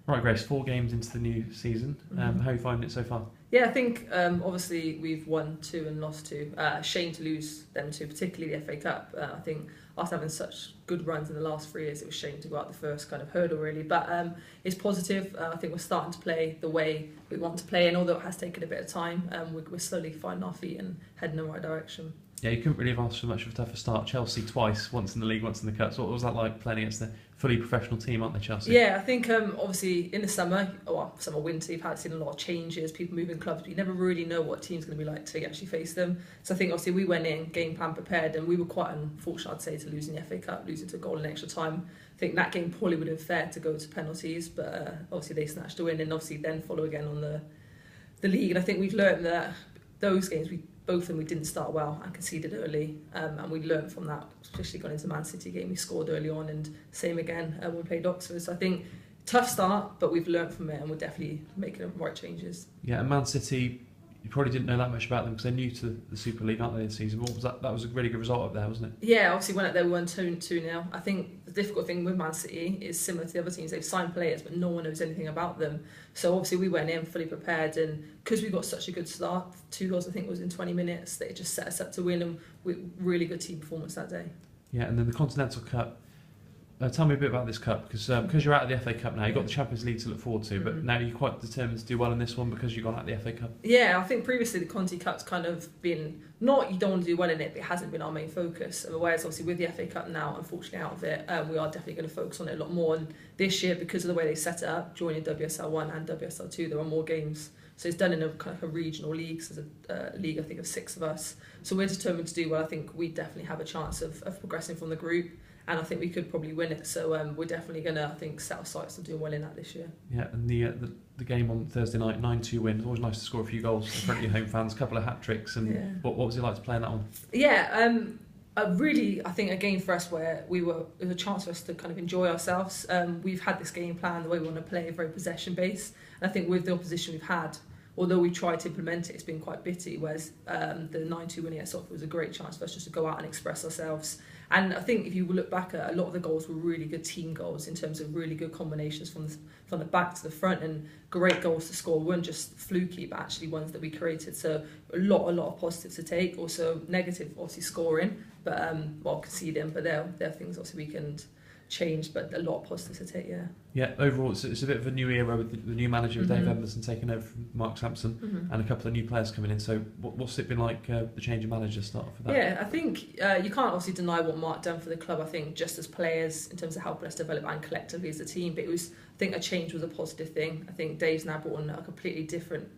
Right, Grace, 4 games into the new season. How are you finding it so far? Yeah, I think obviously we've won 2 and lost 2. Shame to lose them 2, particularly the FA Cup. I think after having such good runs in the last 3 years, it was a shame to go out the first kind of hurdle really. But it's positive. I think we're starting to play the way we want to play, and although it has taken a bit of time, we're slowly finding our feet and heading in the right direction. Yeah, you couldn't really have asked for much of a tougher start. Chelsea twice, once in the league, once in the cups. What was that like playing against the fully professional team, aren't they, Chelsea? Yeah, I think obviously in the summer, winter, you've seen a lot of changes, people moving clubs, but you never really know what team's going to be like till you actually face them. So I think obviously we went in, game plan prepared, and we were quite unfortunate, I'd say, to losing the FA Cup, losing to a goal in extra time. I think that game probably would have been fair to go to penalties, but obviously they snatched a win, and obviously then follow again on the league. And I think we've learned that those games, both of them we didn't start well and conceded early, and we learned from that, especially going into the Man City game. We scored early on, and same again when we played Oxford. So I think tough start, but we've learned from it, and we're definitely making the right changes. Yeah, and Man City, you probably didn't know that much about them because they're new to the Super League, aren't they, this season? What was that? That was a really good result up there, wasn't it? Yeah, obviously went up there, we won 2-0. I think the difficult thing with Man City is similar to the other teams. They've signed players, but no one knows anything about them. So obviously we went in fully prepared, and because we got such a good start, 2 goals I think was in 20 minutes, they just set us up to win, and with really good team performance that day. Yeah, and then the Continental Cup. Tell me a bit about this cup, because you're out of the FA Cup now. You've got the Champions League to look forward to, but now you're quite determined to do well in this one because you've gone out of the FA Cup. Yeah, I think previously the Conti Cup's kind of been, not you don't want to do well in it, but it hasn't been our main focus. Whereas obviously with the FA Cup now, unfortunately out of it, we are definitely going to focus on it a lot more. And this year, because of the way they set it up, joining WSL 1 and WSL 2, there are more games. So it's done in a kind of a regional league, so there's a league I think of 6 of us. So we're determined to do well. I think we definitely have a chance of progressing from the group, and I think we could probably win it. So we're definitely going to, I think, set our sights on doing well in that this year. Yeah, and the game on Thursday night, 9-2 win. It's always nice to score a few goals in front of your home fans, a couple of hat-tricks. And what was it like to play in that one? Yeah, I think a game for us where it was a chance for us to kind of enjoy ourselves. We've had this game plan, the way we want to play, very possession-based. And I think with the opposition we've had, although we tried to implement it, it's been quite bitty, whereas the 9-2 winning at Oxford was a great chance for us just to go out and express ourselves. And I think if you look back at a lot of the goals were really good team goals in terms of really good combinations from the back to the front, and great goals to score. Weren't just fluky, but actually ones that we created. So a lot of positives to take. Also negative, obviously scoring, but conceding. But they're things obviously we can change, but a lot of positives to take. Yeah, overall it's a bit of a new era with the new manager, with Dave Emerson taking over from Mark Sampson, and a couple of new players coming in. So what's it been like, the change of manager start for that? Yeah, I think you can't obviously deny what Mark done for the club. I think just as players in terms of helping us develop and collectively as a team, but I think a change was a positive thing. I think Dave's now brought on a completely different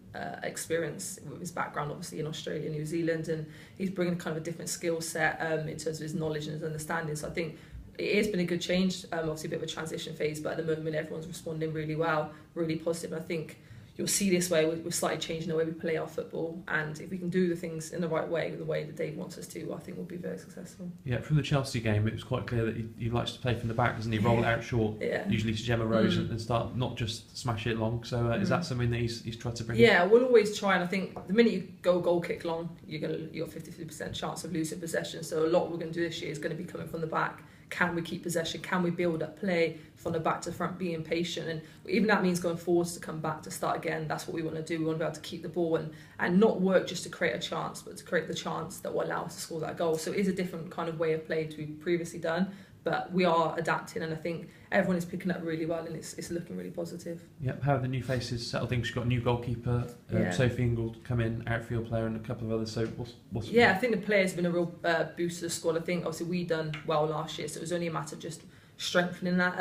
experience with his background, obviously in Australia, New Zealand, and he's bringing kind of a different skill set in terms of his knowledge and his understanding. So I think it has been a good change, obviously a bit of a transition phase, but at the moment everyone's responding really well, really positive. And I think you'll see this way, we're slightly changing the way we play our football, and if we can do the things in the right way, the way that Dave wants us to, I think we'll be very successful. Yeah, from the Chelsea game, it was quite clear that he likes to play from the back, doesn't he? Roll it out short, usually to Gemma Rose, and start, not just smash it long. So is that something that he's tried to bring in? Yeah, we'll always try, and I think the minute you go goal kick long, you've got 50% chance of losing possession. So a lot we're going to do this year is going to be coming from the back. Can we keep possession? Can we build up play from the back to the front, being patient? And even that means going forwards to come back to start again. That's what we want to do. We want to be able to keep the ball and not work just to create a chance, but to create the chance that will allow us to score that goal. So it is a different kind of way of play to we've previously done, but we are adapting, and I think everyone is picking up really well, and it's looking really positive. Yep. How have the new faces settled in? She's got a new goalkeeper, Sophie Ingold come in, outfield player, and a couple of others. So what's I think the players have been a real boost to the squad. I think obviously we done well last year, so it was only a matter of just strengthening that.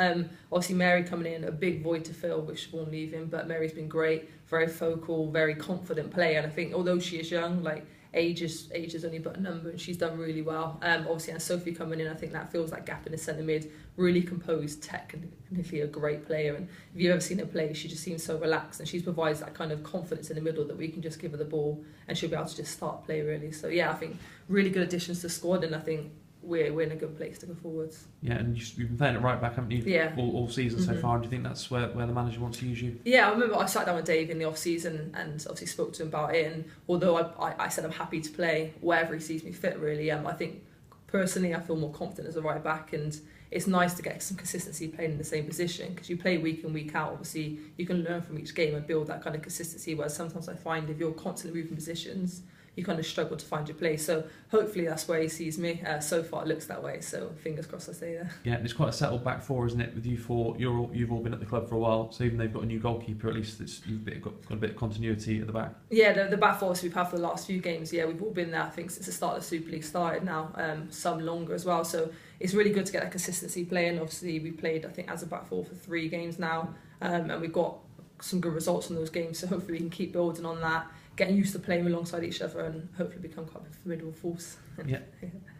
Obviously Mary coming in, a big void to fill with Siobhan leaving, but Mary's been great, very focal, very confident player, and I think although she is young, like age is only but a number, and she's done really well. Obviously, and Sophie coming in, I think that fills that gap in the centre mid. Really composed, technically a great player, and if you've ever seen her play, she just seems so relaxed, and she provides that kind of confidence in the middle that we can just give her the ball and she'll be able to just start play really. So yeah, I think really good additions to the squad, and I think we're in a good place to go forwards. Yeah, and you've been playing it right back, haven't you? Yeah. All season so far. Do you think that's where the manager wants to use you? Yeah, I remember I sat down with Dave in the off-season and obviously spoke to him about it, and although I said I'm happy to play wherever he sees me fit really, I think personally I feel more confident as a right back, and it's nice to get some consistency playing in the same position, because you play week in, week out. Obviously, you can learn from each game and build that kind of consistency, whereas sometimes I find if you're constantly moving positions, you kind of struggle to find your place. So hopefully that's where he sees me. So far it looks that way, so fingers crossed I stay there. Yeah, and it's quite a settled back four, isn't it, with you four? You've all been at the club for a while, so even though they've got a new goalkeeper, at least you've got a bit of continuity at the back. Yeah, the back four we've had for the last few games, yeah, we've all been there, I think, since the start of the Super League started now, some longer as well. So it's really good to get that consistency playing. Obviously, we played, I think, as a back four for 3 games now, and we've got some good results in those games, so hopefully we can keep building on that, getting used to playing alongside each other, and hopefully become quite a formidable force. Yeah.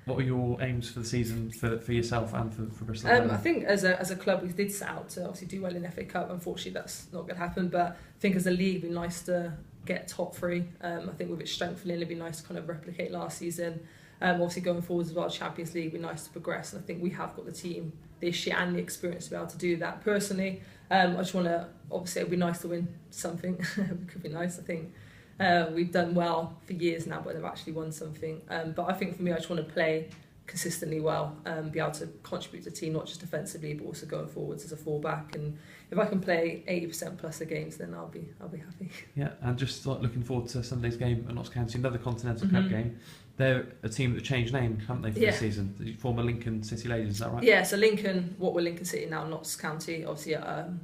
What were your aims for the season for yourself and for Bristol Academy? I think as a club we did set out to obviously do well in the FA Cup. Unfortunately that's not going to happen, but I think as a league it'd be nice to get top 3. I think with it strengthening it'd be nice to kind of replicate last season. Obviously going forward as well, Champions League would be nice to progress, and I think we have got the team this year and the experience to be able to do that. Personally, I just want to, obviously it'd be nice to win something. It could be nice. I think we've done well for years now, but they've actually won something. But I think for me, I just want to play consistently well, be able to contribute to the team, not just defensively, but also going forwards as a fullback. And if I can play 80% plus of games, then I'll be happy. Yeah, and just like looking forward to Sunday's game at Notts County, another Continental Cup game. They're a team that changed name, haven't they, for this season? Former Lincoln City Ladies, is that right? Yeah, so Lincoln, what we're Lincoln City now, Notts County, obviously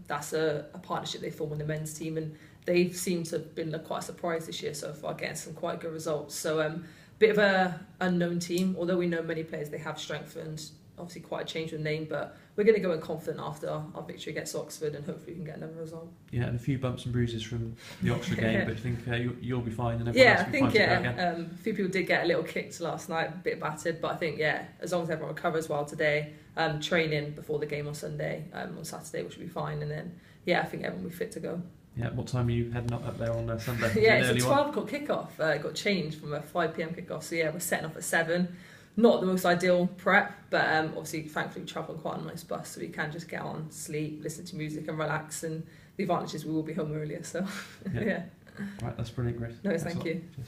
that's a partnership they formed with the men's team, and they've seemed to have been quite a surprise this year so far, getting some quite good results. So bit of a unknown team, although we know many players, they have strengthened, obviously quite a change of name, but we're going to go in confident after our victory against Oxford, and hopefully we can get another result. Yeah, and a few bumps and bruises from the Oxford game, but I think you'll be fine, and everyone else will be fine to go again. A few people did get a little kicked last night, a bit battered, but I think, as long as everyone recovers well today, training before the game on Sunday, on Saturday, which will be fine, and then, I think everyone will be fit to go. Yeah, what time are you heading up there on Sunday? It's a 12 o'clock kickoff. It got changed from a 5 p.m. kickoff, so we're setting off at 7. Not the most ideal prep, but obviously, thankfully, we travel on quite a nice bus, so we can just get on, sleep, listen to music, and relax. And the advantage is we will be home earlier. So, Right, that's brilliant, Grace. No, thank you. Cheers.